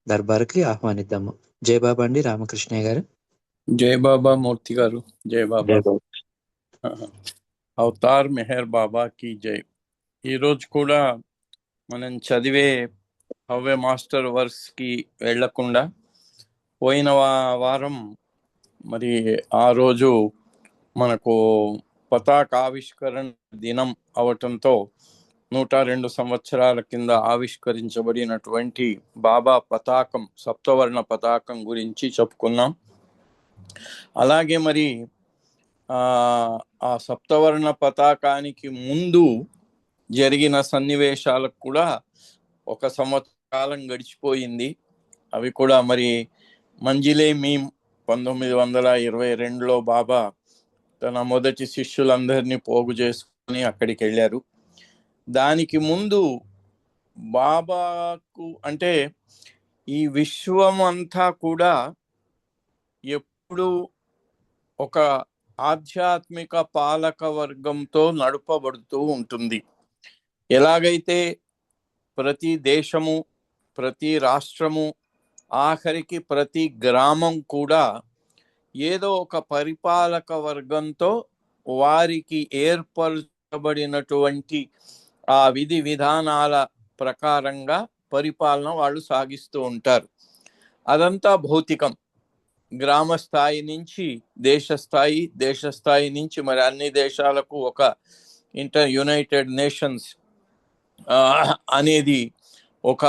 దర్బార్కి ఆహ్వానిద్దాము. జై బాబా అండి రామకృష్ణయ్య గారు. జై బాబా మూర్తి గారు. జై బాబా. జై బాబా. అవతార్ మెహర్ బాబాకి జై. ఈరోజు కూడా మనం చదివే హవ్య మాస్టర్ వర్స్కి వెళ్లకుండా పోయిన వారం మరి ఆ రోజు మనకు పతాక ఆవిష్కరణ దినం అవటంతో 102 సంవత్సరాల కింద ఆవిష్కరించబడినటువంటి బాబా పతాకం, సప్తవర్ణ పతాకం గురించి చెప్పుకున్నాం. అలాగే మరి ఆ సప్తవర్ణ పతాకానికి ముందు జరిగిన సన్నివేశాలకు కూడా 1 సంవత్సరం గడిచిపోయింది. అవి కూడా మరి మంజిలే మీమ్ 1922లో బాబా తన మొదటి శిష్యులందరినీ పోగు చేసుకుని అక్కడికి వెళ్ళారు. దానికి ముందు బాబాకు అంటే ఈ విశ్వం అంతా కూడా ఎప్పుడు ఒక ఆధ్యాత్మిక పాలక వర్గంతో నడపబడుతూ ఉంటుంది. ఎలాగైతే ప్రతి దేశము, ప్రతి రాష్ట్రము, ఆఖరికి ప్రతి గ్రామం కూడా ఏదో ఒక పరిపాలక వర్గంతో వారికి ఏర్పరచబడినటువంటి ఆ విధి విధానాల ప్రకారంగా పరిపాలన వాళ్ళు సాగిస్తూ ఉంటారు. అదంతా భౌతికం. గ్రామ స్థాయి నుంచి దేశ స్థాయి నుంచి మరి అన్ని దేశాలకు ఒక యునైటెడ్ నేషన్స్ అనేది ఒక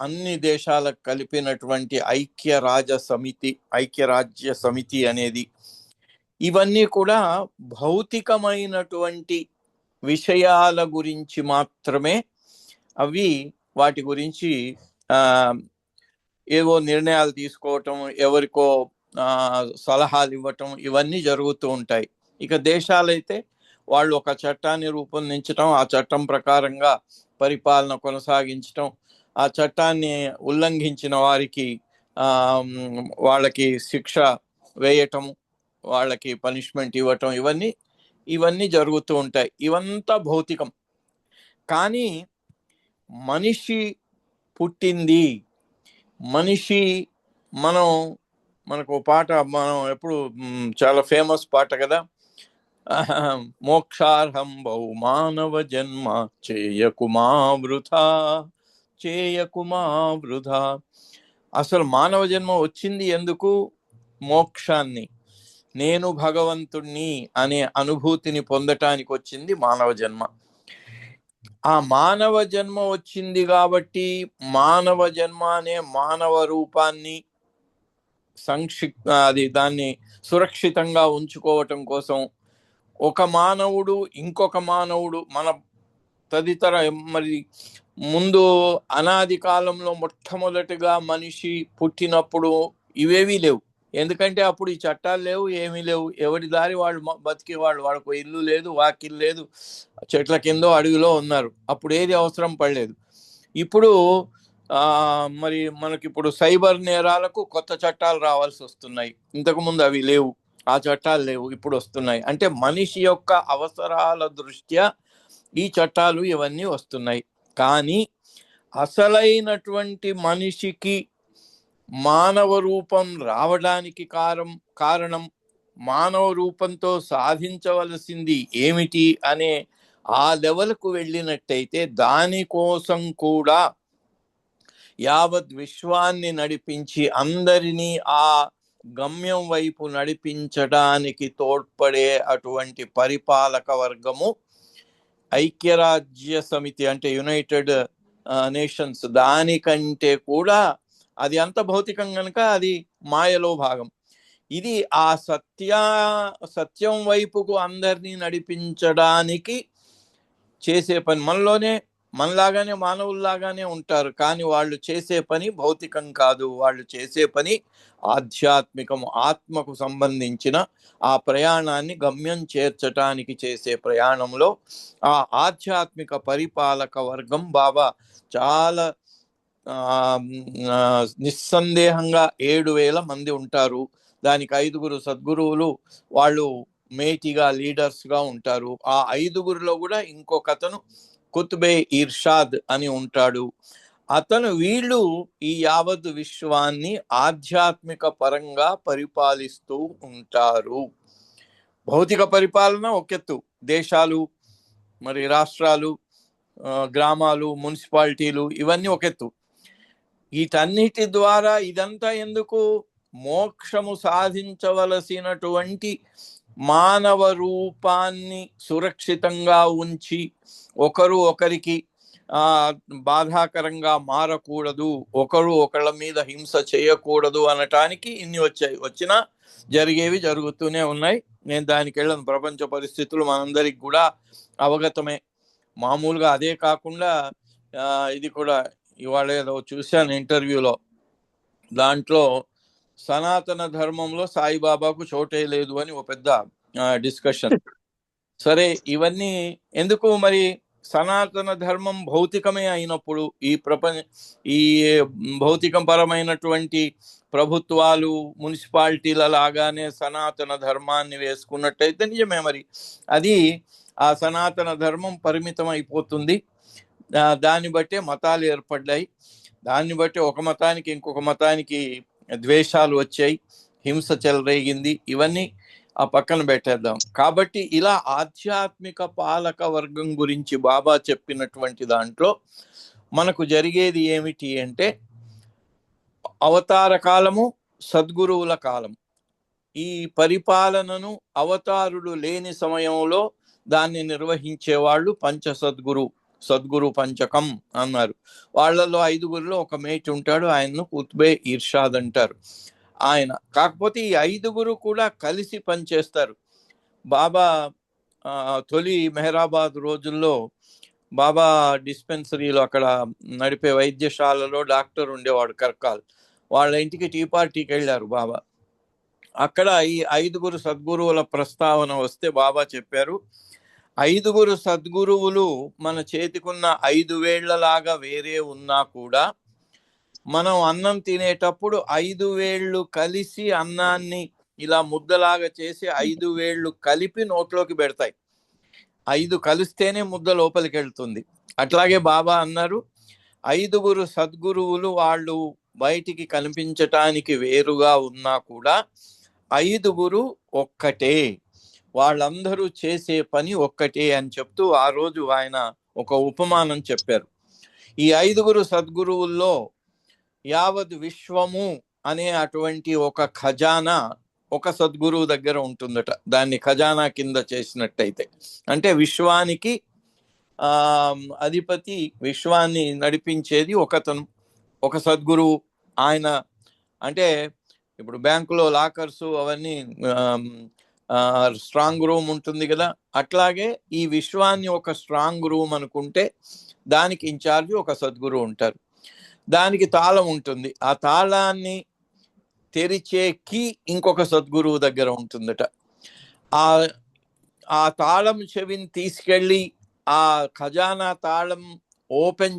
అన్ని దేశాలకు కలిపినటువంటి ఐక్యరాజ్య సమితి అనేది, ఇవన్నీ కూడా భౌతికమైనటువంటి విషయాల గురించి మాత్రమే. అవి వాటి గురించి ఏవో నిర్ణయాలు తీసుకోవటం, ఎవరికో సలహాలు ఇవ్వటం, ఇవన్నీ జరుగుతూ ఉంటాయి. ఇక దేశాలైతే వాళ్ళు ఒక చట్టాన్ని రూపొందించటం, ఆ చట్టం ప్రకారంగా పరిపాలన కొనసాగించటం, ఆ చట్టాన్ని ఉల్లంఘించిన వారికి వాళ్ళకి శిక్ష వేయటం, వాళ్ళకి పనిష్మెంట్ ఇవ్వటం, ఇవన్నీ జరుగుతూ ఉంటాయి. ఇవంతా భౌతికం. కానీ మనిషి పుట్టింది, మనిషి మనకు పాట, మనం ఎప్పుడు చాలా ఫేమస్ పాట కదా, మోక్షార్హం బహు మానవ జన్మ చేయకుమా వృథా. అసలు మానవ జన్మ వచ్చింది ఎందుకు? మోక్షాన్ని, నేను భగవంతుణ్ణి అనే అనుభూతిని పొందటానికి వచ్చింది మానవ జన్మ. ఆ మానవ జన్మ వచ్చింది కాబట్టి మానవ జన్మ అనే మానవ రూపాన్ని దాన్ని సురక్షితంగా ఉంచుకోవటం కోసం ఒక మానవుడు ఇంకొక మానవుడు, మన తదితర మరి ముందు అనాది కాలంలో మొట్టమొదటిగా మనిషి పుట్టినప్పుడు ఇవేవీ లేవు. ఎందుకంటే అప్పుడు ఈ చట్టాలు లేవు, ఏమీ లేవు. ఎవరి దారి వాళ్ళు బతికేవాళ్ళు. వాళ్ళకు ఇల్లు లేదు, వాకిల్ లేదు, చెట్ల కిందో అడవిలో ఉన్నారు. అప్పుడు ఏది అవసరం పడలేదు. ఇప్పుడు మరి మనకిప్పుడు సైబర్ నేరాలకు కొత్త చట్టాలు రావాల్సి వస్తున్నాయి. ఇంతకుముందు అవి లేవు, ఆ చట్టాలు లేవు, ఇప్పుడు వస్తున్నాయి. అంటే మనిషి యొక్క అవసరాల దృష్ట్యా ఈ చట్టాలు ఇవన్నీ వస్తున్నాయి. కానీ అసలైనటువంటి మనిషికి మానవ రూపం రావడానికి కారణం, మానవ రూపంతో సాధించవలసింది ఏమిటి అనే ఆ లెవెల్కు వెళ్ళినట్టయితే దానికోసం కూడా యావత్ విశ్వాన్ని నడిపించి అందరినీ ఆ గమ్యం వైపు నడిపించడానికి తోడ్పడే అటువంటి పరిపాలక వర్గము ఐక్యరాజ్య సమితి, అంటే యునైటెడ్ నేషన్స్. దానికంటే కూడా అది అంత భౌతికం కనుక అది మాయలో భాగం. ఇది ఆ సత్యం వైపుకు అందరినీ నడిపించడానికి చేసే పని. మనలాగానే మానవుల్లాగానే ఉంటారు, కానీ వాళ్ళు చేసే పని భౌతికం కాదు. వాళ్ళు చేసే పని ఆధ్యాత్మికం, ఆత్మకు సంబంధించిన ఆ ప్రయాణాన్ని గమ్యం చేర్చటానికి చేసే ప్రయాణంలో ఆ ఆధ్యాత్మిక పరిపాలక వర్గం బాబా చాలా నిస్సందేహంగా 7,000 మంది ఉంటారు. దానికి 5 సద్గురువులు, వాళ్ళు మేటిగా లీడర్స్గా ఉంటారు. ఆ 5 కూడా ఇంకొకతను కుతుబే ఇర్షాద్ అని ఉంటాడు. వీళ్ళు ఈ యావత్ విశ్వాన్ని ఆధ్యాత్మిక పరంగా పరిపాలిస్తూ ఉంటారు. భౌతిక పరిపాలన ఒకెత్తు, దేశాలు, మరి రాష్ట్రాలు, గ్రామాలు, మున్సిపాలిటీలు, ఇవన్నీ ఒకెత్తు. వీటన్నిటి ద్వారా ఇదంతా ఎందుకు? మోక్షము సాధించవలసినటువంటి మానవ రూపాన్ని సురక్షితంగా ఉంచి ఒకరు ఒకరికి బాధాకరంగా మారకూడదు, ఒకరు ఒకళ్ళ మీద హింస చేయకూడదు అనటానికి ఇన్ని వచ్చాయి. వచ్చినా జరిగేవి జరుగుతూనే ఉన్నాయి. నేను దానికి వెళ్ళను. ప్రపంచ పరిస్థితులు మనందరికి కూడా అవగతమే. మామూలుగా అదే కాకుండా ఇది కూడా ఇవాళ ఏదో చూశాను ఇంటర్వ్యూలో, దాంట్లో సనాతన ధర్మంలో సాయిబాబాకు చోటే లేదు అని ఒక పెద్ద డిస్కషన్. సరే, ఇవన్నీ ఎందుకు? మరి సనాతన ధర్మం భౌతికమే అయినప్పుడు ఈ భౌతిక పరమైనటువంటి ప్రభుత్వాలు, మున్సిపాలిటీల లాగానే సనాతన ధర్మాన్ని వేసుకున్నట్టయితే నిజమే, మరి అది ఆ సనాతన ధర్మం పరిమితం అయిపోతుంది. దాన్ని బట్టే మతాలు ఏర్పడ్డాయి. దాన్ని బట్టి ఒక మతానికి ఇంకొక మతానికి ద్వేషాలు వచ్చాయి, హింస చెలరేగింది. ఇవన్నీ ఆ పక్కన పెట్టేద్దాం. కాబట్టి ఇలా ఆధ్యాత్మిక పాలక వర్గం గురించి బాబా చెప్పినటువంటి దాంట్లో మనకు జరిగేది ఏమిటి అంటే, అవతార కాలము, సద్గురువుల కాలం. ఈ పరిపాలనను అవతారులు లేని సమయంలో దాన్ని నిర్వహించేవాళ్ళు సద్గురు పంచకం అన్నారు. వాళ్ళలో 5గురిలో ఒక మేటి ఉంటాడు, ఆయన్ను కుత్బే ఇర్షాద్ అంటారు. ఆయన కాకపోతే ఈ 5గురు కూడా కలిసి పనిచేస్తారు. బాబా తొలి మెహరాబాద్ రోజుల్లో బాబా డిస్పెన్సరీలో అక్కడ నడిపే వైద్యశాలలో డాక్టర్ ఉండేవాడు కర్కాల్. వాళ్ళ ఇంటికి టీ పార్టీకి వెళ్ళారు బాబా. అక్కడ ఈ 5గురు సద్గురువుల ప్రస్తావన వస్తే బాబా చెప్పారు, 5గురు సద్గురువులు మన చేతికున్న 5 వేళ్లలాగా వేరే ఉన్నా కూడా మనం అన్నం తినేటప్పుడు 5 వేళ్ళు కలిసి అన్నాన్ని ఇలా ముద్దలాగా చేసి 5 వేళ్ళు కలిపి నోట్లోకి పెడతాయి. 5 కలిస్తేనే ముద్ద లోపలికి వెళ్తుంది. అట్లాగే బాబా అన్నారు, 5గురు సద్గురువులు వాళ్ళు బయటికి కనిపించటానికి వేరుగా ఉన్నా కూడా 5గురు ఒక్కటే, వాళ్ళందరూ చేసే పని ఒక్కటే అని చెప్తూ ఆ రోజు ఆయన ఒక ఉపమానం చెప్పారు. ఈ 5గురు సద్గురువుల్లో యావత్ విశ్వము అనే అటువంటి ఒక ఖజానా ఒక సద్గురువు దగ్గర ఉంటుందట. దాన్ని ఖజానా కింద చేసినట్టయితే, అంటే విశ్వానికి అధిపతి, విశ్వాన్ని నడిపించేది ఒకతను, ఒక సద్గురువు. ఆయన అంటే ఇప్పుడు బ్యాంకులో లాకర్స్ అవన్నీ స్ట్రాంగ్ రూమ్ ఉంటుంది కదా, అట్లాగే ఈ విశ్వాన్ని ఒక స్ట్రాంగ్ రూమ్ అనుకుంటే దానికి ఇన్ఛార్జ్ ఒక సద్గురువు ఉంటారు. దానికి తాళం ఉంటుంది, ఆ తాళాన్ని తెరిచే కీ ఇంకొక సద్గురువు దగ్గర ఉంటుందట. ఆ తాళం చెవిని తీసుకెళ్ళి ఆ ఖజానా తాళం ఓపెన్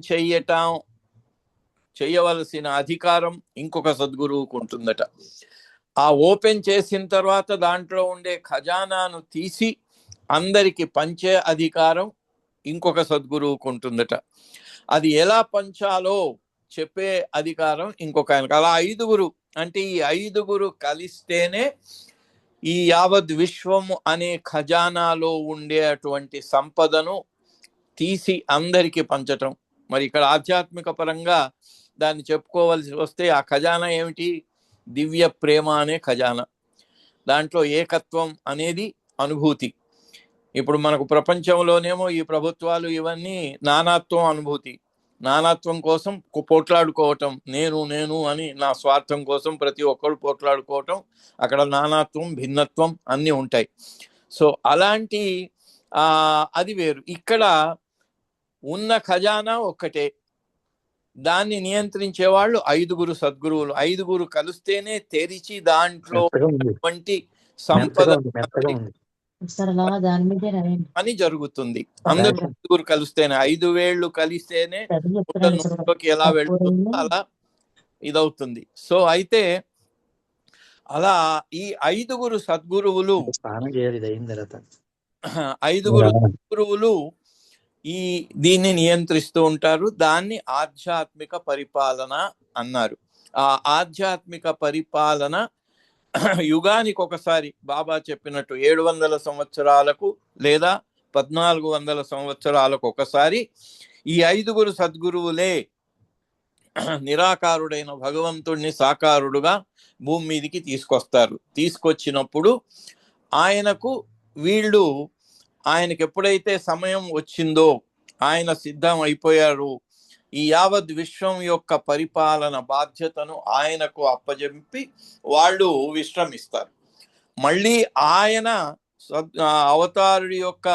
చేయవలసిన అధికారం ఇంకొక సద్గురువుకు ఉంటుందట. ఆ ఓపెన్ చేసిన తర్వాత దాంట్లో ఉండే ఖజానాను తీసి అందరికి పంచే అధికారం ఇంకొక సద్గురువుకు ఉంటుందట. అది ఎలా పంచాలో చెప్పే అధికారం ఇంకొక ఆయనకు. అలా 5గురు అంటే ఈ 5గురు కలిస్తేనే ఈ యావత్ విశ్వము అనే ఖజానాలో ఉండే అటువంటి సంపదను తీసి అందరికి పంచటం. మరి ఇక్కడ ఆధ్యాత్మిక పరంగా దాన్ని చెప్పుకోవాల్సి వస్తే ఆ ఖజానా ఏమిటి? దివ్య ప్రేమ అనే ఖజానా. దాంట్లో ఏకత్వం అనేది అనుభూతి. ఇప్పుడు మనకు ప్రపంచంలోనేమో ఈ ప్రభుత్వాలు ఇవన్నీ నానాత్వం అనుభూతి. నానాత్వం కోసం పోట్లాడుకోవటం, నేను అని నా స్వార్థం కోసం ప్రతి ఒక్కరు పోట్లాడుకోవటం. అక్కడ నానాత్వం, భిన్నత్వం అన్నీ ఉంటాయి. సో అలాంటి అది వేరు. ఇక్కడ ఉన్న ఖజానా ఒక్కటే, దాన్ని నియంత్రించే వాళ్ళు 5గురు సద్గురువులు. 5గురు కలిస్తేనే తెరిచి దాంట్లో సంపద అని జరుగుతుంది. అందరూ 5గురు కలిస్తేనే, 5 వేళ్ళు కలిస్తేనే నోట్లోకి ఎలా వెళ్తుందో అలా ఇదవుతుంది. సో అయితే అలా ఈ 5గురు సద్గురువులు 5గురు సద్గురువులు దీన్ని నియంత్రిస్తూ ఉంటారు. దాన్ని ఆధ్యాత్మిక పరిపాలన అన్నారు. ఆ ఆధ్యాత్మిక పరిపాలన యుగానికి ఒకసారి బాబా చెప్పినట్టు 700 సంవత్సరాలకు లేదా 1400 సంవత్సరాలకు ఒకసారి ఈ 5 సద్గురువులే నిరాకారుడైన భగవంతుడిని సాకారుడుగా భూమి మీదికి తీసుకొస్తారు. తీసుకొచ్చినప్పుడు ఆయనకి ఎప్పుడైతే సమయం వచ్చిందో, ఆయన సిద్ధం అయిపోయారు, ఈ యావత్ విశ్వం యొక్క పరిపాలన బాధ్యతను ఆయనకు అప్పజెప్పి వాళ్ళు విశ్రమిస్తారు. మళ్ళీ ఆయన అవతారుడి యొక్క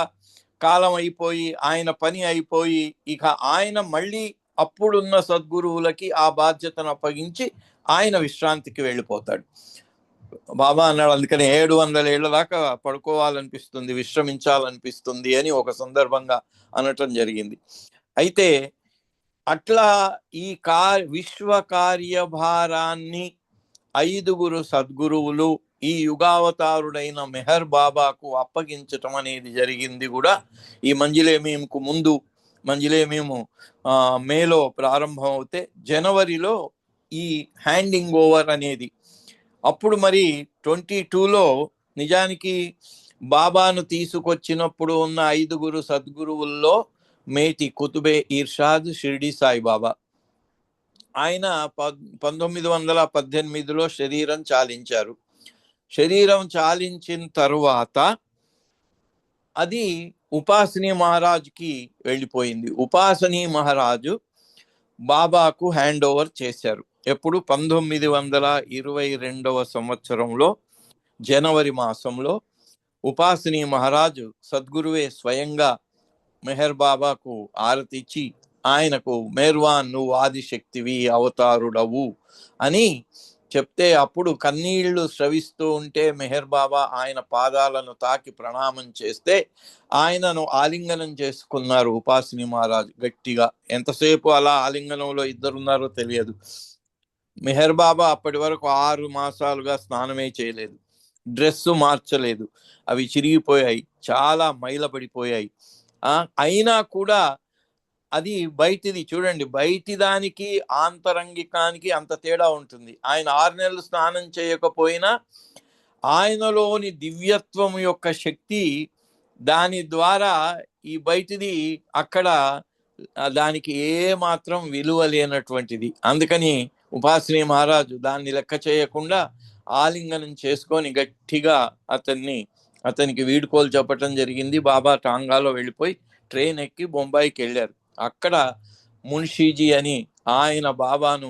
కాలం అయిపోయి, ఆయన పని అయిపోయి, ఇక ఆయన మళ్ళీ అప్పుడున్న సద్గురువులకి ఆ బాధ్యతను అప్పగించి ఆయన విశ్రాంతికి వెళ్ళిపోతాడు. బాబా అన్నాడు, అందుకని 700 ఏళ్ల దాకా పడుకోవాలనిపిస్తుంది, విశ్రమించాలనిపిస్తుంది అని ఒక సందర్భంగా అనటం జరిగింది. అయితే అట్లా ఈ విశ్వ కార్యభారాన్ని 5 సద్గురువులు ఈ యుగావతారుడైన మెహర్ బాబాకు అప్పగించటం అనేది జరిగింది కూడా ఈ మంజిలేమీంకు ముందు. మంజిలేమీము మేలో ప్రారంభం అవుతే జనవరిలో ఈ హ్యాండింగ్ ఓవర్ అనేది. అప్పుడు మరి 22లో నిజానికి బాబాను తీసుకొచ్చినప్పుడు ఉన్న 5 సద్గురువుల్లో మేటి కుతుబే ఇర్షాద్ షిర్డి సాయిబాబా. ఆయన 1918లో శరీరం చాలించారు. శరీరం చాలించిన తరువాత అది ఉపాసనీ మహారాజుకి వెళ్ళిపోయింది. ఉపాసనీ మహారాజు బాబాకు హ్యాండ్ ఓవర్ చేశారు. ఎప్పుడు 1922వ సంవత్సరంలో జనవరి మాసంలో ఉపాసనీ మహారాజు సద్గురువే స్వయంగా మెహర్ బాబాకు ఆరతిచ్చి ఆయనకు మెహర్వాన్, నువ్వు ఆదిశక్తివి, అవతారుడవు అని చెప్తే అప్పుడు కన్నీళ్లు స్రవిస్తూ ఉంటే మెహర్ బాబా ఆయన పాదాలను తాకి ప్రణామం చేస్తే ఆయనను ఆలింగనం చేసుకున్నారు ఉపాసనీ మహారాజు గట్టిగా. ఎంతసేపు అలా ఆలింగనంలో ఇద్దరున్నారో తెలియదు. మెహర్ బాబా అప్పటి వరకు 6 మాసాలుగా స్నానమే చేయలేదు, డ్రెస్సు మార్చలేదు, అవి చిరిగిపోయాయి, చాలా మైలపడిపోయాయి. అయినా కూడా అది బయటిది చూడండి, బయటి దానికి ఆంతరంగికానికి అంత తేడా ఉంటుంది. ఆయన 6 నెలలు స్నానం చేయకపోయినా ఆయనలోని దివ్యత్వం యొక్క శక్తి దాని ద్వారా ఈ బయటిది అక్కడ దానికి ఏ మాత్రం విలువ లేనటువంటిది. అందుకని ఉపాసనీ మహారాజు దాన్ని లెక్క చేయకుండా ఆలింగనం చేసుకొని గట్టిగా అతనికి వీడుకోలు చెప్పటం జరిగింది. బాబా టాంగాలో వెళ్ళిపోయి ట్రైన్ ఎక్కి బొంబాయికి వెళ్ళారు. అక్కడ మున్షీజీ అని ఆయన బాబాను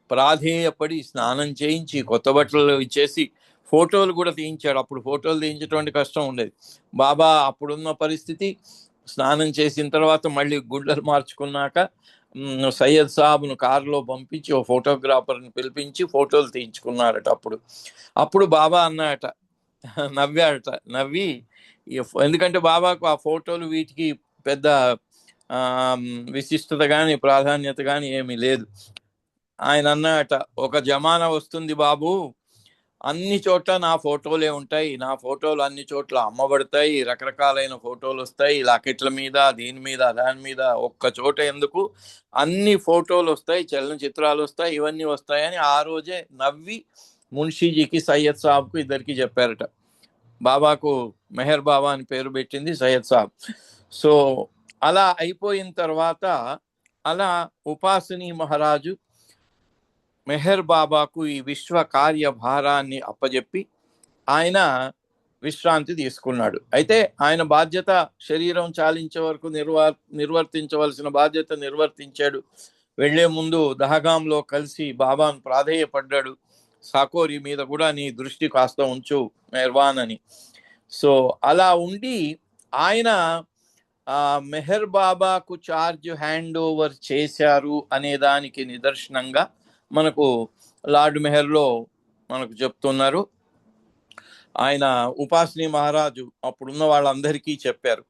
ప్రాధేయపడి స్నానం చేయించి కొత్త బట్టలు ఇచ్చేసి ఫోటోలు కూడా తీయించాడు. అప్పుడు ఫోటోలు తీయించటువంటి కష్టం ఉండేది. బాబా అప్పుడున్న పరిస్థితి, స్నానం చేసిన తర్వాత మళ్ళీ గుడ్డలు మార్చుకున్నాక సయ్యద్ సాబ్ను కారులో పంపించి ఓ ఫోటోగ్రాఫర్ని పిలిపించి ఫోటోలు తీయించుకున్నారట. అప్పుడు బాబా అన్నాడట, నవ్వాడట. నవ్వి, ఎందుకంటే బాబాకు ఆ ఫోటోలు వీటికి పెద్ద విశిష్టత కానీ ప్రాధాన్యత కానీ ఏమీ లేదు. ఆయన అన్నట, ఒక జమానా వస్తుంది బాబు, అన్ని చోట్ల నా ఫోటోలే ఉంటాయి, నా ఫోటోలు అన్ని చోట్ల అమ్మబడతాయి, రకరకాలైన ఫోటోలు వస్తాయి, లాకెట్ల మీద, దీని మీద, దాని మీద, ఒక్క చోట ఎందుకు అన్ని ఫోటోలు వస్తాయి, చలనచిత్రాలు వస్తాయి, ఇవన్నీ వస్తాయని ఆ రోజే నవ్వి మున్షీజీకి సయ్యద్ సాబ్కు ఇద్దరికి చెప్పారట. బాబాకు మెహర్ బాబా అని పేరు పెట్టింది సయ్యద్ సాబ్. సో అలా అయిపోయిన తర్వాత అలా ఉపాసనీ మహారాజు మెహర్ బాబాకు ఈ విశ్వ కార్యభారాన్ని అప్పజెప్పి ఆయన విశ్రాంతి తీసుకున్నాడు. అయితే ఆయన బాధ్యత శరీరం చాలించే వరకు నిర్వర్తించవలసిన బాధ్యత నిర్వర్తించాడు. వెళ్లే ముందు దహగాంలో కలిసి బాబాను ప్రాధేయపడ్డాడు, సాకోరి మీద కూడా నీ దృష్టి కాస్త ఉంచు మెహర్వాన్ అని. సో అలా ఉండి ఆయన మెహర్ బాబాకు చార్జ్ హ్యాండ్ ఓవర్ చేశారు అనే దానికి నిదర్శనంగా మనకు లార్డ్ మెహర్లో మనకు చెప్తున్నారు. ఆయన ఉపాసనీ మహారాజు అప్పుడున్న వాళ్ళందరికీ చెప్పారు,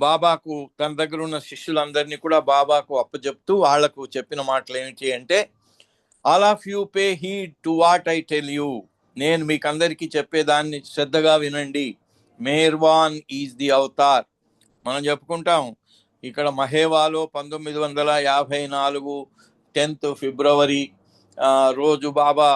బాబాకు తన దగ్గర ఉన్న శిష్యులందరినీ కూడా బాబాకు అప్పచెప్తూ వాళ్లకు చెప్పిన మాటలు ఏమిటి అంటే, all of you pay heed to what I tell you. నేను మీకు అందరికీ చెప్పేదాన్ని శ్రద్ధగా వినండి. Meherwan is the Avatar. మనం చెప్పుకుంటాం ఇక్కడ మహేవాలో 1954 10th ఫిబ్రవరి రోజు బాబా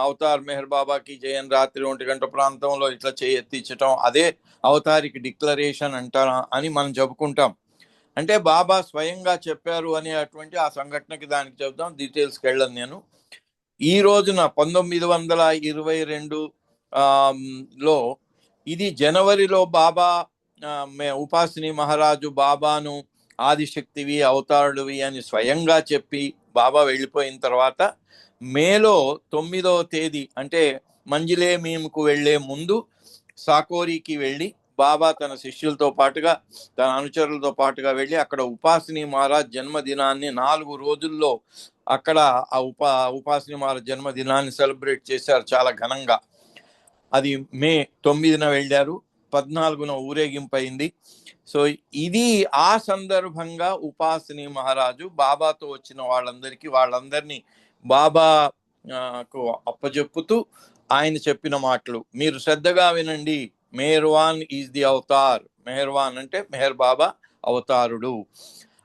అవతార్ మెహర్ బాబాకి జయన్ రాత్రి 1 గంట ప్రాంతంలో ఇట్లా ఎత్తించటం, అదే అవతారికి డిక్లరేషన్ అంటారా అని మనం చెప్పుకుంటాం. అంటే బాబా స్వయంగా చెప్పారు అనేటువంటి ఆ సంఘటనకి దానికి చెప్తాం, డీటెయిల్స్కి వెళ్ళను నేను. ఈ రోజున 1922 లో ఇది జనవరిలో బాబా ఉపాసిని మహారాజు బాబాను ఆదిశక్తివి అవతారుడివి అని స్వయంగా చెప్పి బాబా వెళ్ళిపోయిన తర్వాత మేలో 9వ తేదీ అంటే మంజిలే మీముకు వెళ్లే ముందు సాకోరికి వెళ్ళి బాబా తన శిష్యులతో పాటుగా తన అనుచరులతో పాటుగా వెళ్ళి అక్కడ ఉపాసిని మహారాజ్ జన్మదినాన్ని 4 రోజుల్లో అక్కడ ఆ ఉపాసిని మహారాజ్ జన్మదినాన్ని సెలబ్రేట్ చేశారు చాలా ఘనంగా. అది మే 9న వెళ్ళారు, 14న ఊరేగింపు అయింది. సో ఇది ఆ సందర్భంగా ఉపాసిని మహారాజు బాబాతో వచ్చిన వాళ్ళందరినీ బాబాకు అప్పచెప్పుతూ ఆయన చెప్పిన మాటలు మీరు శ్రద్ధగా వినండి. Meherwan is the avatar. మెహర్వాన్ అంటే మెహర్ బాబా అవతారుడు.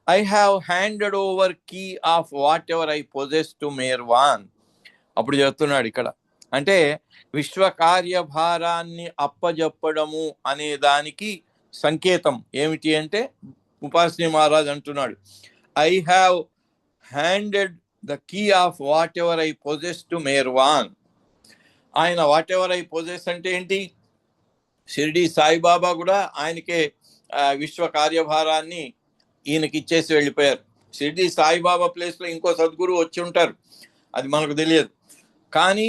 I have handed over key of whatever I possess to Meherwan. అప్పుడు చెప్తున్నాడు ఇక్కడ, అంటే విశ్వ కార్యభారాన్ని అప్పజెప్పడము అనే దానికి సంకేతం ఏమిటి అంటే ఉపాసిని మహారాజ్ అంటున్నాడు, I have handed the key of whatever I possess to Meherwan. ఆయన వాట్ ఎవర్ ఐ పొజెస్ అంటే ఏంటి? షిరిడి సాయిబాబా కూడా ఆయనకే విశ్వ కార్యభారాన్ని ఈయనకి ఇచ్చేసి వెళ్ళిపోయారు. షిరిడి సాయిబాబా ప్లేస్లో ఇంకో సద్గురు వచ్చి ఉంటారు, అది మనకు తెలియదు. కానీ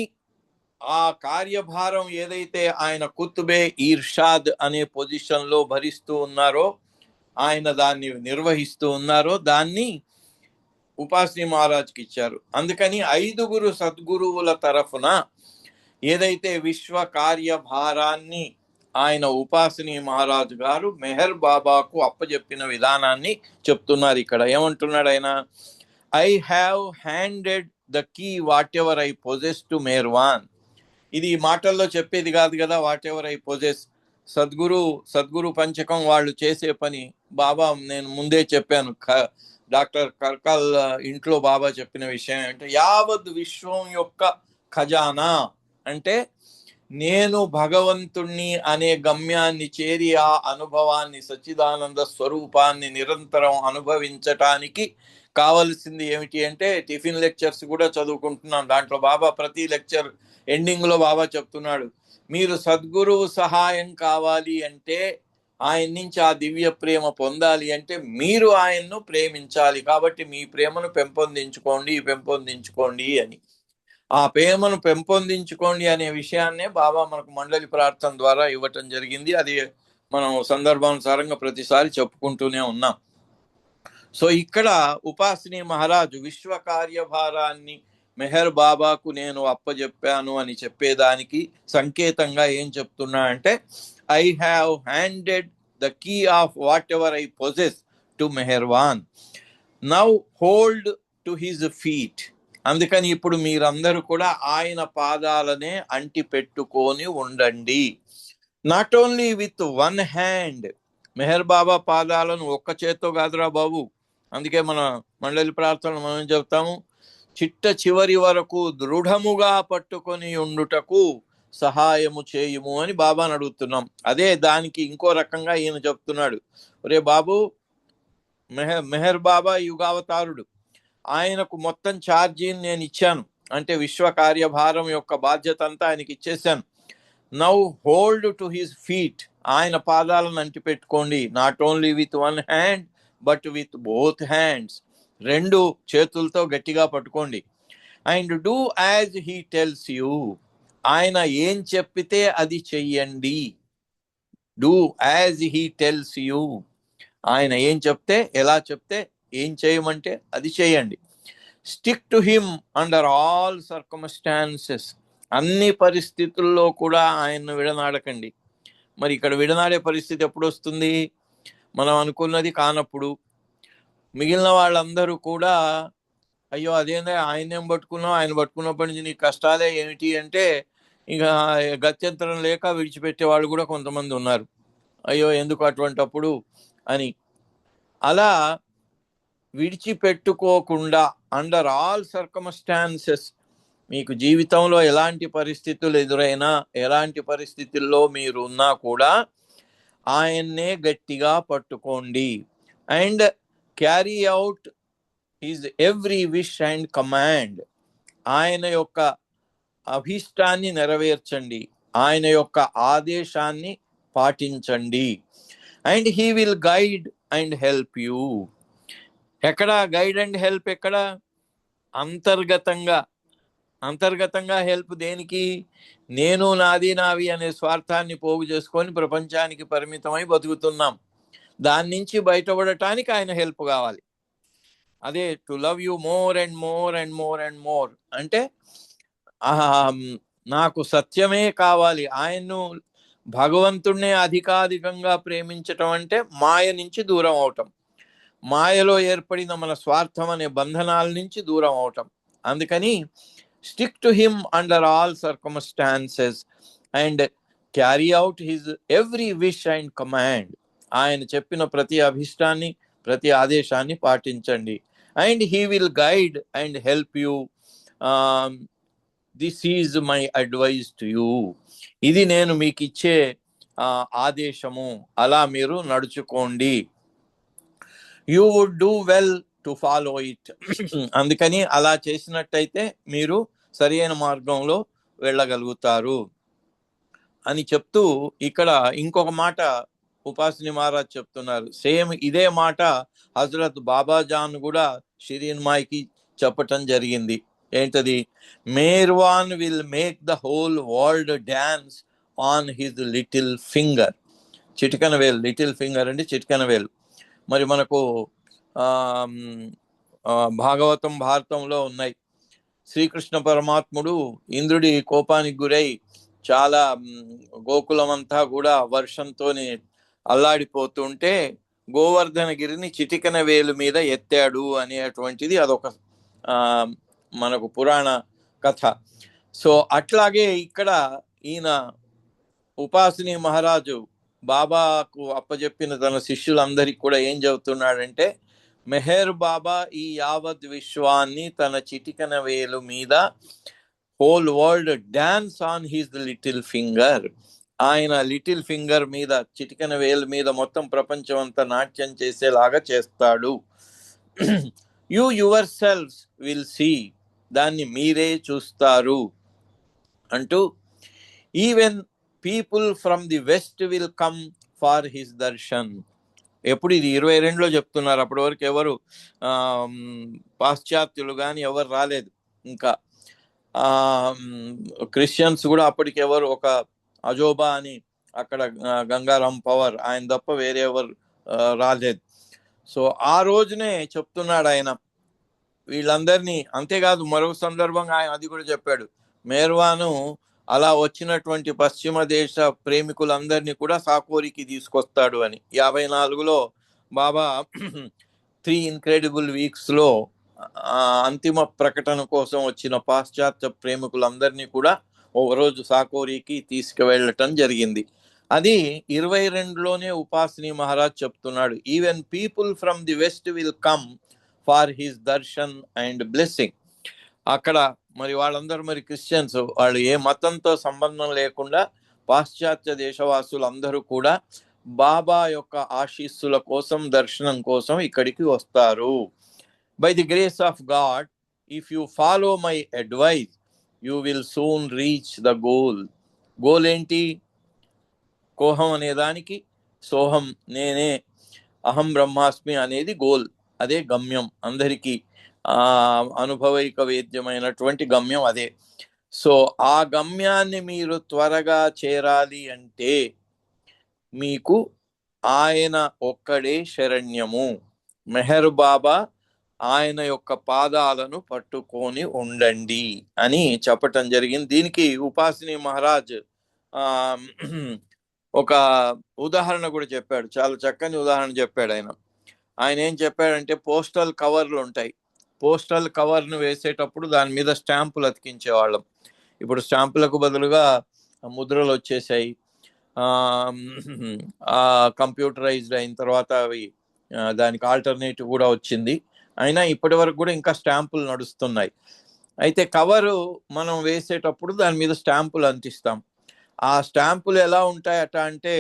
ఆ కార్యభారం ఏదైతే ఆయన కుతుబే ఇర్షాద్ అనే పొజిషన్లో భరిస్తూ ఉన్నారో, ఆయన దాన్ని నిర్వహిస్తూ ఉన్నారో, దాన్ని ఉపాసిని మహారాజ్కి ఇచ్చారు. అందుకని 5 సద్గురువుల తరఫున ఏదైతే విశ్వ కార్యభారాన్ని ఆయన ఉపాసిని మహారాజు గారు మెహర్ బాబాకు అప్పచెప్పిన విధానాన్ని చెప్తున్నారు. ఇక్కడ ఏమంటున్నాడు ఆయన? I have handed the key whatever I possess to Meherwan. ఇది మాటల్లో చెప్పేది కాదు కదా, వాట్ ఎవర్ ఐ పొజెస్. సద్గురు పంచకం వాళ్ళు చేసే పని. బాబా నేను ముందే చెప్పాను, డాక్టర్ కర్కల్ ఇంట్లో బాబా చెప్పిన విషయం అంటే యావత్ విశ్వం యొక్క ఖజానా అంటే నేను భగవంతుణ్ణి అనే గమ్యాన్ని చేరి ఆ అనుభవాన్ని, సచ్చిదానంద స్వరూపాన్ని నిరంతరం అనుభవించటానికి కావలసింది ఏమిటి అంటే టిఫిన్ లెక్చర్స్ కూడా చదువుకుంటున్నాం. దాంట్లో బాబా ప్రతి లెక్చర్ ఎండింగ్లో బాబా చెప్తున్నాడు, మీరు సద్గురువు సహాయం కావాలి అంటే, ఆయన నుంచి ఆ దివ్య ప్రేమ పొందాలి అంటే మీరు ఆయన్ను ప్రేమించాలి. కాబట్టి మీ ప్రేమను పెంపొందించుకోండి అని. ఆ ప్రేమను పెంపొందించుకోండి అనే విషయాన్నే బాబా మనకు మండలి ప్రార్థన ద్వారా ఇవ్వటం జరిగింది. అది మనం సందర్భానుసారంగా ప్రతిసారి చెప్పుకుంటూనే ఉన్నాం. సో ఇక్కడ ఉపాసిని మహారాజు విశ్వ కార్యభారాన్ని మెహర్ బాబాకు నేను అప్పజెప్పాను అని చెప్పేదానికి సంకేతంగా ఏం చెప్తున్నా అంటే I have handed the key of whatever I possess to Meherwan. Now hold to his feet. అందుకని ఇప్పుడు మీరందరూ కూడా ఆయన పాదాలనే అంటి పెట్టుకొని ఉండండి. Not only with 1 hand. Meher Baba పాదాలను ఒక్క చేత్తో కాదురా బాబు. అందుకే మన మండలి ప్రార్థనలు మనం చెప్తాము, చిట్ట చివరి వరకు దృఢముగా పట్టుకొని ఉండుటకు సహాయము చేయుము అని బాబాని అడుగుతున్నాం. అదే దానికి ఇంకో రకంగా ఈయన చెప్తున్నాడు, ఒరే బాబు, మెహర్ బాబా యుగావతారుడు, ఆయనకు మొత్తం ఛార్జీని నేను ఇచ్చాను, అంటే విశ్వ కార్యభారం యొక్క బాధ్యత అంతా ఆయనకి ఇచ్చేసాను. Now hold to his feet. ఆయన పాదాలను అంటిపెట్టుకోండి. Not only with 1 hand but with both hands. 2 చేతులతో గట్టిగా పట్టుకోండి. And do as he tells you. ఆయన ఏం చెప్పితే అది చెయ్యండి. Do as he tells you. ఆయన ఏం చెప్తే, ఎలా చెప్తే, ఏం చేయమంటే అది చేయండి. Stick to him under all circumstances. అన్ని పరిస్థితుల్లో కూడా ఆయన్ను విడనాడకండి. మరి ఇక్కడ విడనాడే పరిస్థితి ఎప్పుడు వస్తుంది? మనం అనుకున్నది కానప్పుడు. మిగిలిన వాళ్ళందరూ కూడా అయ్యో అదేందే ఆయనేం పట్టుకున్నావు, ఆయన పట్టుకున్నప్పటి నుంచి నీ కష్టాలే ఏమిటి అంటే ఇక గత్యంతరం లేక విడిచిపెట్టే వాళ్ళు కూడా కొంతమంది ఉన్నారు. అయ్యో ఎందుకు అటువంటప్పుడు అని. అలా విడిచిపెట్టుకోకుండా అండర్ ఆల్ సర్కమ్స్టాన్సెస్, మీకు జీవితంలో ఎలాంటి పరిస్థితులు ఎదురైనా, ఎలాంటి పరిస్థితుల్లో మీరు ఉన్నా కూడా ఆయన్నే గట్టిగా పట్టుకోండి. And carry out his every wish and command. ఆయన యొక్క అభీష్టాన్ని నెరవేర్చండి, ఆయన యొక్క ఆదేశాన్ని పాటించండి. And he will guide and help you. ఎక్కడ గైడ్ అండ్ హెల్ప్? ఎక్కడ? అంతర్గతంగా హెల్ప్ దేనికి? నేను నాది నావి అనే స్వార్థాన్ని పోగు చేసుకొని ప్రపంచానికి పరిమితమై బతుకుతున్నాం. దాని నుంచి బయటపడటానికి ఆయన హెల్ప్ కావాలి. అదే to love you more and more and more and more అంటే నాకు సత్యమే కావాలి. ఆయన్ను, భగవంతుణ్ణే అధికాధికంగా ప్రేమించటం అంటే మాయ నుంచి దూరం అవటం, మాయలో ఏర్పడిన మన స్వార్థం అనే బంధనాల నుంచి దూరం అవటం. అందుకని stick to him under all circumstances and carry out his every wish and command. ఆయన చెప్పిన ప్రతి అభిష్టాన్ని, ప్రతి ఆదేశాన్ని పాటించండి. And he will guide and help you. This is my advice to you. ఇది నేను మీకు ఇచ్చే ఆదేశము. అలా మీరు నడుచుకోండి. You would do well to follow it. అందుకని అలా చేసినట్టయితే మీరు సరైన మార్గంలో వెళ్ళగలుగుతారు అని చెప్తూ ఇక్కడ ఇంకొక మాట ఉపాసిని మహారాజ్ చెప్తున్నారు. సేమ్ ఇదే మాట హజరత్ బాబాజాన్ కూడా షిరీన్ మాయ్కి చెప్పటం జరిగింది. ఏంటది? Merwan will make the whole world dance on his little finger. చిటికన వేలు, లిటిల్ ఫింగర్ అంటే చిటికన వేలు. మరి మనకు భాగవతం, భారతంలో ఉన్నాయి. శ్రీకృష్ణ పరమాత్ముడు ఇంద్రుడి కోపానికి గురై చాలా గోకులం అంతా కూడా వర్షంతోనే అల్లాడిపోతుంటే గోవర్ధనగిరిని చిటికన వేలు మీద ఎత్తాడు అనేటువంటిది అదొక మనకు పురాణ కథ. సో అట్లాగే ఇక్కడ ఈయన ఉపాసిని మహారాజు బాబాకు అప్పచెప్పిన తన శిష్యులందరికీ కూడా ఏం చెబుతున్నాడంటే, మెహర్ బాబా ఈ యావత్ విశ్వాన్ని తన చిటికన వేలు మీద, whole world dance on his little finger, ఆయన లిటిల్ ఫింగర్ మీద, చిటికన వేలు మీద మొత్తం ప్రపంచం అంతా నాట్యం చేసేలాగా చేస్తాడు. You yourselves will see, దాన్ని మీరే చూస్తారు అంటూ, even people from the west will come for his darshan. ఎప్పుడు ఇది 22లో చెప్తున్నారు. అప్పటి వరకు ఎవరు పాశ్చాత్యులు కానీ ఎవరు రాలేదు. ఇంకా క్రిస్టియన్స్ కూడా అప్పటికి ఎవరు, ఒక అజోబా అని అక్కడ గంగారాం పవర్, ఆయన తప్ప వేరే ఎవరు రాలేదు. సో ఆ రోజునే చెప్తున్నాడు ఆయన వీళ్ళందరినీ. అంతేకాదు మరొక సందర్భంగా ఆయన అది కూడా చెప్పాడు, మేర్వాను అలా వచ్చినటువంటి పశ్చిమ దేశ ప్రేమికులందరినీ కూడా సాకోరికి తీసుకొస్తాడు అని. 54లో బాబా 3 ఇన్క్రెడిబుల్ వీక్స్లో అంతిమ ప్రకటన కోసం వచ్చిన పాశ్చాత్య ప్రేమికులందరినీ కూడా ఒకరోజు సాకోరికి తీసుకువెళ్ళటం జరిగింది. అది 22లోనే ఉపాసిని మహారాజ్ చెప్తున్నాడు, even people from the west will come for his Darshan and blessing. అక్కడ మరి వాళ్ళందరూ మరి క్రిస్టియన్స్, వాళ్ళు ఏ మతంతో సంబంధం లేకుండా పాశ్చాత్య దేశవాసులు అందరూ కూడా బాబా యొక్క ఆశీస్సుల కోసం, దర్శనం కోసం ఇక్కడికి వస్తారు. By the grace of God, if you follow my advice you will soon reach the goal. Goal ఏంటి? కోహం అనేదానికి సోహం, నేనే, అహం బ్రహ్మాస్మి అనేది గోల్, అదే గమ్యం. అందరికీ అనుభవైక వేద్యమైనటువంటి గమ్యం అదే. సో ఆ గమ్యాన్ని మీరు త్వరగా చేరాలి అంటే మీకు ఆయన ఒక్కడే శరణ్యము. మెహర్ బాబా ఆయన యొక్క పాదాలను పట్టుకొని ఉండండి అని చెప్పటం జరిగింది. దీనికి ఉపాసిని మహారాజ్ ఒక ఉదాహరణ కూడా చెప్పాడు, చాలా చక్కని ఉదాహరణ చెప్పాడు ఆయన. ఆయన ఏం చెప్పాడంటే, పోస్టల్ కవర్లు ఉంటాయి, పోస్టల్ కవర్ను వేసేటప్పుడు దాని మీద స్టాంపులు అతికించేవాళ్ళం. ఇప్పుడు స్టాంపులకు బదులుగా ముద్రలు వచ్చేసాయి. కంప్యూటరైజ్డ్ అయిన తర్వాత అవి దానికి ఆల్టర్నేటివ్ కూడా వచ్చింది. అయినా ఇప్పటి వరకు కూడా ఇంకా స్టాంపులు నడుస్తున్నాయి. అయితే కవరు మనం వేసేటప్పుడు దాని మీద స్టాంపులు అంటిస్తాం. ఆ స్టాంపులు ఎలా ఉంటాయట అంటే,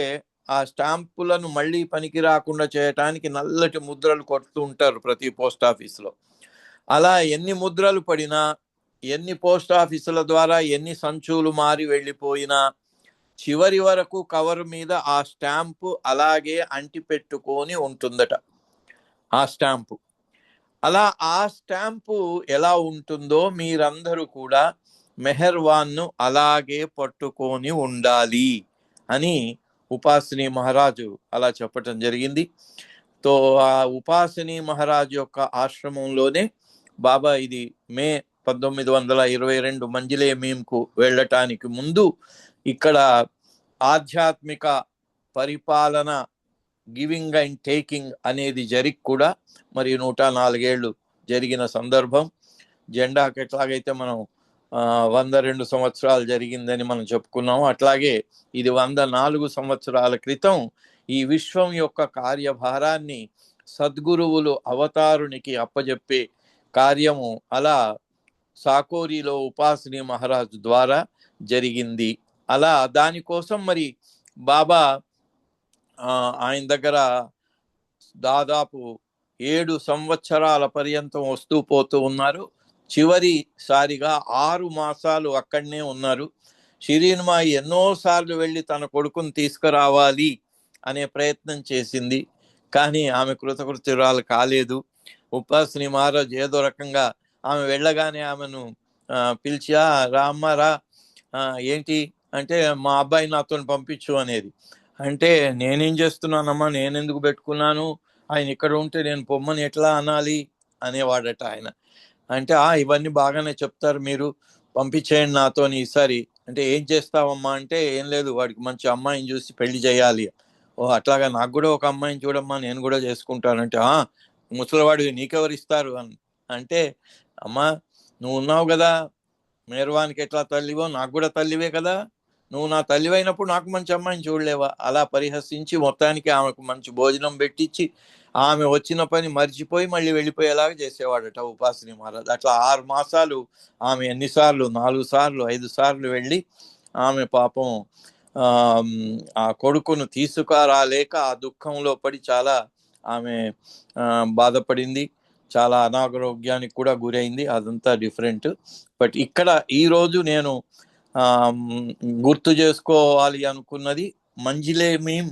ఆ స్టాంపులను మళ్ళీ పనికి రాకుండా చేయటానికి నల్లటి ముద్రలు కొడుతూ ఉంటారు ప్రతి పోస్ట్ ఆఫీసులో. అలా ఎన్ని ముద్రలు పడినా, ఎన్ని పోస్ట్ ఆఫీసుల ద్వారా ఎన్ని సంచులు మారి వెళ్ళిపోయినా, చివరి వరకు కవర్ మీద ఆ స్టాంపు అలాగే అంటి పెట్టుకొని ఉంటుందట. ఆ స్టాంపు అలా ఆ స్టాంపు ఎలా ఉంటుందో మీరందరూ కూడా మెహర్వాన్ను అలాగే పట్టుకొని ఉండాలి అని ఉపాసిని మహారాజు అలా చెప్పటం జరిగింది. తో ఆ ఉపాసిని మహారాజు యొక్క ఆశ్రమంలోనే బాబా ఇది మే 1922 మంజిలే మీంకు వెళ్ళటానికి ముందు ఇక్కడ ఆధ్యాత్మిక పరిపాలన గివింగ్ అండ్ టేకింగ్ అనేది జరిగి కూడా మరి 104 ఏళ్ళు జరిగిన సందర్భం. జెండాకి ఎట్లాగైతే మనం 102 సంవత్సరాలు జరిగిందని మనం చెప్పుకున్నాము, అట్లాగే ఇది 104 సంవత్సరాల క్రితం ఈ విశ్వం యొక్క కార్యభారాన్ని సద్గురువులు అవతారునికి అప్పజెప్పే కార్యము అలా సాకోరిలో ఉపాసిని మహారాజు ద్వారా జరిగింది. అలా దానికోసం మరి బాబా ఆయన దగ్గర దాదాపు 7 సంవత్సరాల పర్యంతం వస్తూ పోతూ ఉన్నారు. చివరిసారిగా 6 మాసాలు అక్కడనే ఉన్నారు. షిరీన్మాయి ఎన్నోసార్లు వెళ్ళి తన కొడుకుని తీసుకురావాలి అనే ప్రయత్నం చేసింది, కానీ ఆమె కృతకృత్యురాలు కాలేదు. ఉపాసిని మహారాజ్ ఏదో రకంగా ఆమె వెళ్ళగానే ఆమెను పిలిచి రామ్మ రా, ఏంటి అంటే మా అబ్బాయి నాతో పంపించు అనేది. అంటే నేనేం చేస్తున్నానమ్మా, నేనెందుకు పెట్టుకున్నాను, ఆయన ఇక్కడ ఉంటే నేను పొమ్మని ఎట్లా అనాలి అనేవాడట ఆయన. అంటే ఇవన్నీ బాగానే చెప్తారు మీరు, పంపించేయండి నాతోని ఈసారి. అంటే ఏం చేస్తావమ్మా అంటే, ఏం లేదు, వాడికి మంచి అమ్మాయిని చూసి పెళ్లి చేయాలి. ఓ అట్లాగా, నాకు కూడా ఒక అమ్మాయిని చూడమ్మా, నేను కూడా చేసుకుంటానంటే, ముసలివాడు నీకెవరు ఇస్తారు అని అంటే, అమ్మా నువ్వు ఉన్నావు కదా, మేర్వానికి ఎట్లా తల్లివో నాకు కూడా తల్లివే కదా, నువ్వు నా తల్లివైనప్పుడు నాకు మంచి అమ్మాయిని చూడలేవా? అలా పరిహసించి మొత్తానికి ఆమెకు మంచి భోజనం పెట్టించి ఆమె వచ్చిన పని మర్చిపోయి మళ్ళీ వెళ్ళిపోయేలాగా చేసేవాడట ఉపాసిని మహారాజ్. అట్లా 6 మాసాలు ఆమె ఎన్నిసార్లు, 4 సార్లు 5 సార్లు వెళ్ళి ఆమె పాపం ఆ కొడుకును తీసుకురాలేక ఆ దుఃఖంలో పడి చాలా ఆమె బాధపడింది. చాలా అనారోగ్యానికి కూడా గురైంది. అదంతా డిఫరెంట్. బట్ ఇక్కడ ఈరోజు నేను గుర్తు చేసుకోవాలి అనుకున్నది, మంజిలే మీం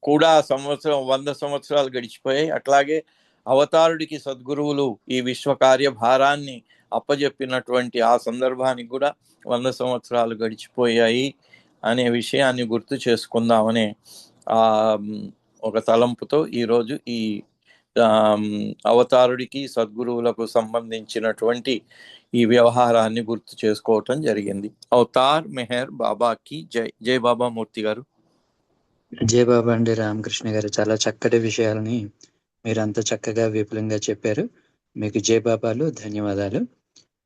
కూడా 100 సంవత్సరాలు గడిచిపోయాయి. అట్లాగే అవతారుడికి సద్గురువులు ఈ విశ్వ కార్యభారాన్ని అప్పజెప్పినటువంటి ఆ సందర్భానికి కూడా 100 సంవత్సరాలు గడిచిపోయాయి అనే విషయాన్ని గుర్తు చేసుకుందామనే ఒక తలంపుతో ఈరోజు ఈ అవతారుడికి సద్గురువులకు సంబంధించినటువంటి ఈ వ్యవహారాన్ని గుర్తు చేసుకోవటం జరిగింది. అవతార్ మెహర్ బాబాకి జై. జై బాబా మూర్తి గారు. జై బాబా అండి రామకృష్ణ గారు. చాలా చక్కటి విషయాలని మీరు అంత చక్కగా విపులంగా చెప్పారు. మీకు జై బాబాలు, ధన్యవాదాలు.